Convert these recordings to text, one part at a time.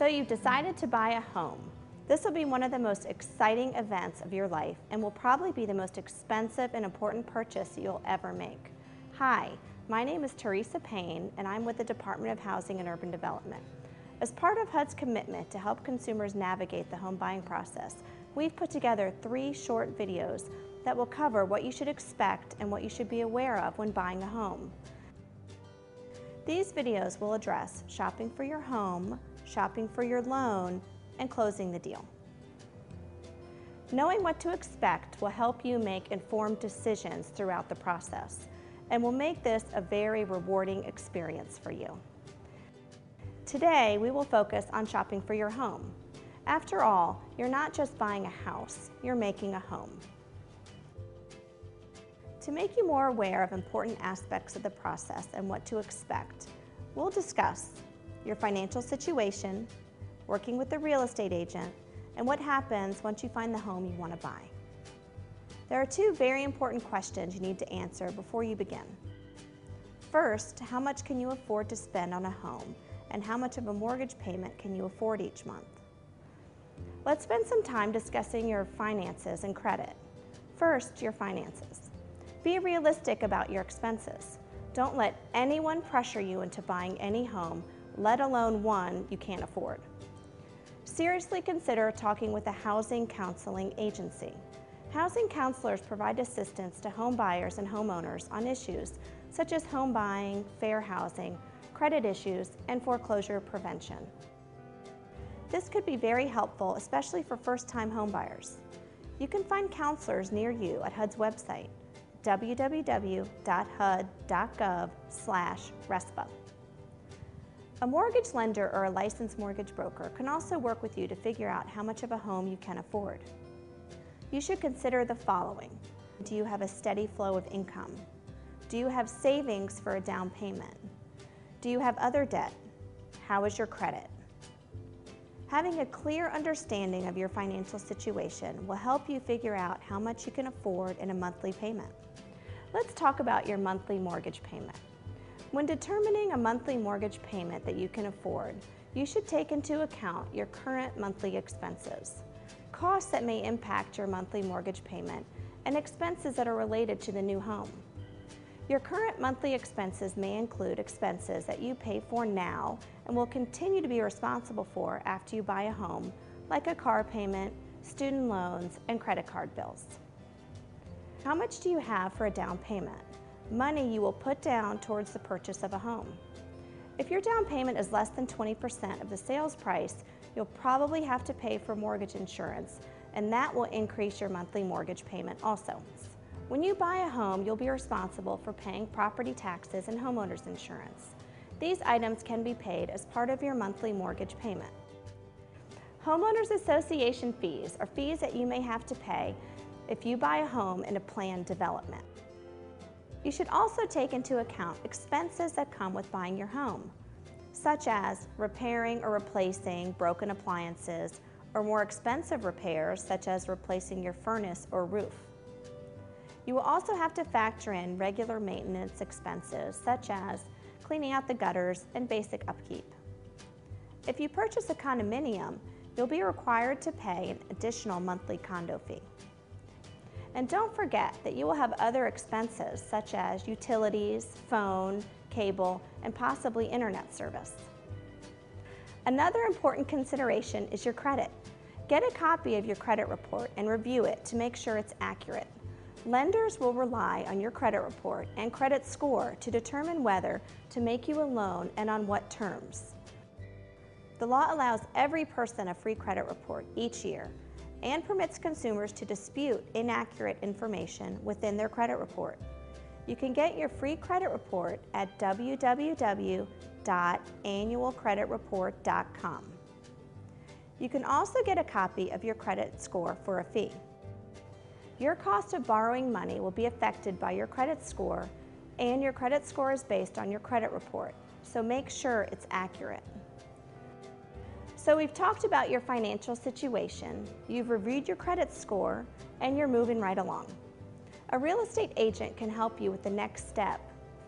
So you've decided to buy a home. This will be one of the most exciting events of your life and will probably be the most expensive and important purchase you'll ever make. Hi, my name is Teresa Payne and I'm with the Department of Housing and Urban Development. As part of HUD's commitment to help consumers navigate the home buying process, we've put together 3 short videos that will cover what you should expect and what you should be aware of when buying a home. These videos will address shopping for your home, shopping for your loan, and closing the deal. Knowing what to expect will help you make informed decisions throughout the process and will make this a very rewarding experience for you. Today, we will focus on shopping for your home. After all, you're not just buying a house, you're making a home. To make you more aware of important aspects of the process and what to expect, we'll discuss your financial situation, working with the real estate agent, and what happens once you find the home you want to buy. There are 2 very important questions you need to answer before you begin. First, how much can you afford to spend on a home, and how much of a mortgage payment can you afford each month? Let's spend some time discussing your finances and credit. First, your finances. Be realistic about your expenses. Don't let anyone pressure you into buying any home, let alone one you can't afford. Seriously consider talking with a housing counseling agency. Housing counselors provide assistance to home buyers and homeowners on issues such as home buying, fair housing, credit issues, and foreclosure prevention. This could be very helpful, especially for first-time home buyers. You can find counselors near you at HUD's website, www.hud.gov/RESPA. A mortgage lender or a licensed mortgage broker can also work with you to figure out how much of a home you can afford. You should consider the following. Do you have a steady flow of income? Do you have savings for a down payment? Do you have other debt? How is your credit? Having a clear understanding of your financial situation will help you figure out how much you can afford in a monthly payment. Let's talk about your monthly mortgage payment. When determining a monthly mortgage payment that you can afford, you should take into account your current monthly expenses, costs that may impact your monthly mortgage payment, and expenses that are related to the new home. Your current monthly expenses may include expenses that you pay for now and will continue to be responsible for after you buy a home, like a car payment, student loans, and credit card bills. How much do you have for a down payment? Money you will put down towards the purchase of a home. If your down payment is less than 20% of the sales price, you'll probably have to pay for mortgage insurance, and that will increase your monthly mortgage payment also. When you buy a home, you'll be responsible for paying property taxes and homeowners insurance. These items can be paid as part of your monthly mortgage payment. Homeowners association fees are fees that you may have to pay if you buy a home in a planned development. You should also take into account expenses that come with buying your home, such as repairing or replacing broken appliances or more expensive repairs such as replacing your furnace or roof. You will also have to factor in regular maintenance expenses such as cleaning out the gutters and basic upkeep. If you purchase a condominium, you'll be required to pay an additional monthly condo fee. And don't forget that you will have other expenses such as utilities, phone, cable, and possibly internet service. Another important consideration is your credit. Get a copy of your credit report and review it to make sure it's accurate. Lenders will rely on your credit report and credit score to determine whether to make you a loan and on what terms. The law allows every person a free credit report each year and permits consumers to dispute inaccurate information within their credit report. You can get your free credit report at www.annualcreditreport.com. You can also get a copy of your credit score for a fee. Your cost of borrowing money will be affected by your credit score, and your credit score is based on your credit report, so make sure it's accurate. So we've talked about your financial situation, you've reviewed your credit score, and you're moving right along. A real estate agent can help you with the next step,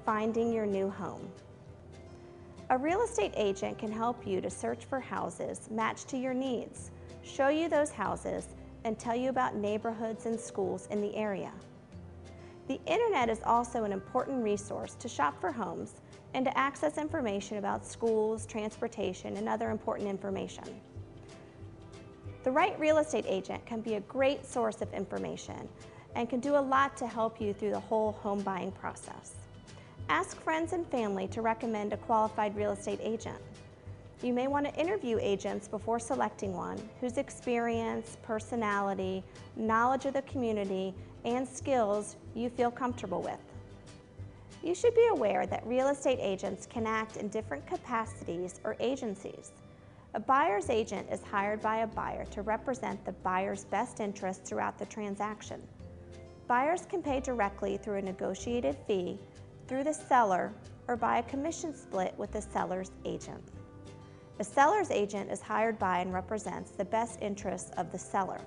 finding your new home. A real estate agent can help you to search for houses matched to your needs, show you those houses, and tell you about neighborhoods and schools in the area. The internet is also an important resource to shop for homes and to access information about schools, transportation, and other important information. The right real estate agent can be a great source of information and can do a lot to help you through the whole home buying process. Ask friends and family to recommend a qualified real estate agent. You may want to interview agents before selecting one whose experience, personality, knowledge of the community, and skills you feel comfortable with. You should be aware that real estate agents can act in different capacities or agencies. A buyer's agent is hired by a buyer to represent the buyer's best interests throughout the transaction. Buyers can pay directly through a negotiated fee, through the seller, or by a commission split with the seller's agent. A seller's agent is hired by and represents the best interests of the seller.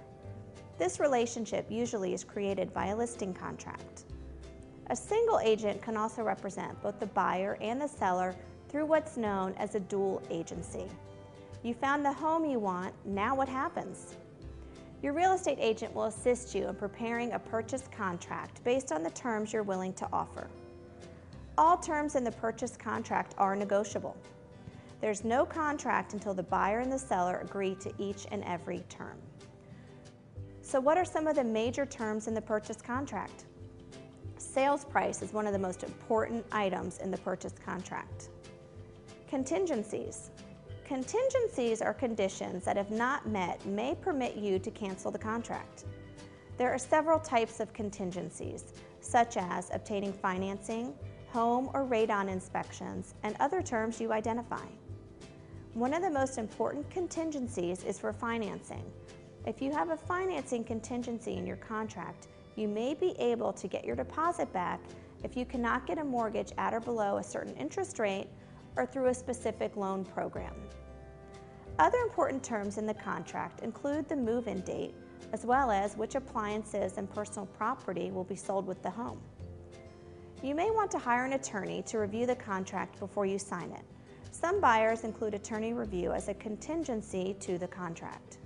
This relationship usually is created by a listing contract. A single agent can also represent both the buyer and the seller through what's known as a dual agency. You found the home you want, now what happens? Your real estate agent will assist you in preparing a purchase contract based on the terms you're willing to offer. All terms in the purchase contract are negotiable. There's no contract until the buyer and the seller agree to each and every term. So what are some of the major terms in the purchase contract? Sales price is one of the most important items in the purchase contract. Contingencies. Contingencies are conditions that, if not met, may permit you to cancel the contract. There are several types of contingencies, such as obtaining financing, home or radon inspections, and other terms you identify. One of the most important contingencies is for financing. If you have a financing contingency in your contract, you may be able to get your deposit back if you cannot get a mortgage at or below a certain interest rate or through a specific loan program. Other important terms in the contract include the move-in date, as well as which appliances and personal property will be sold with the home. You may want to hire an attorney to review the contract before you sign it. Some buyers include attorney review as a contingency to the contract.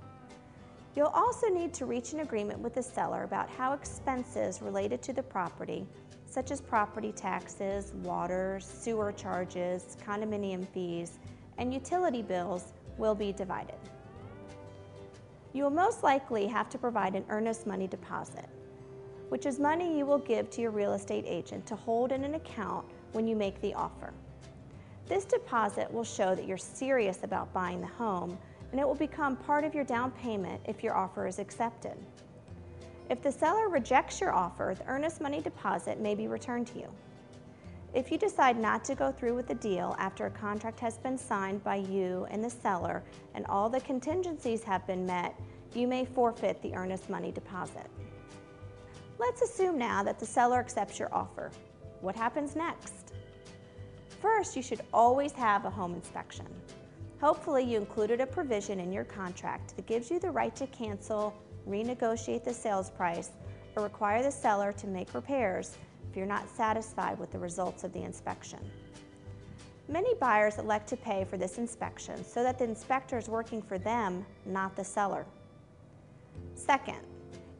You'll also need to reach an agreement with the seller about how expenses related to the property, such as property taxes, water, sewer charges, condominium fees, and utility bills, will be divided. You will most likely have to provide an earnest money deposit, which is money you will give to your real estate agent to hold in an account when you make the offer. This deposit will show that you're serious about buying the home, and it will become part of your down payment if your offer is accepted. If the seller rejects your offer, the earnest money deposit may be returned to you. If you decide not to go through with the deal after a contract has been signed by you and the seller and all the contingencies have been met, you may forfeit the earnest money deposit. Let's assume now that the seller accepts your offer. What happens next? First, you should always have a home inspection. Hopefully you included a provision in your contract that gives you the right to cancel, renegotiate the sales price, or require the seller to make repairs if you're not satisfied with the results of the inspection. Many buyers elect to pay for this inspection so that the inspector is working for them, not the seller. Second,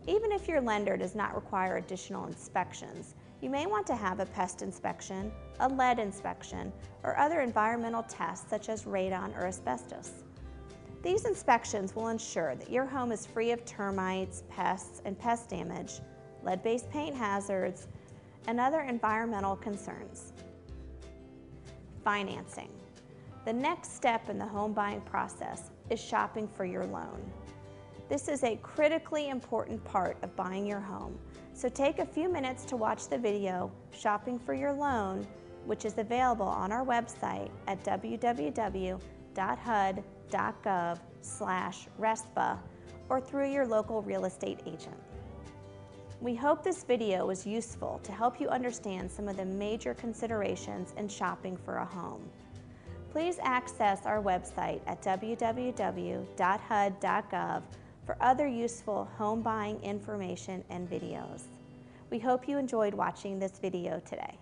even if your lender does not require additional inspections, you may want to have a pest inspection, a lead inspection, or other environmental tests such as radon or asbestos. These inspections will ensure that your home is free of termites, pests, and pest damage, lead-based paint hazards, and other environmental concerns. Financing. The next step in the home buying process is shopping for your loan. This is a critically important part of buying your home, so take a few minutes to watch the video Shopping for Your Loan, which is available on our website at www.hud.gov/RESPA or through your local real estate agent. We hope this video was useful to help you understand some of the major considerations in shopping for a home. Please access our website at www.hud.gov for other useful home buying information and videos. We hope you enjoyed watching this video today.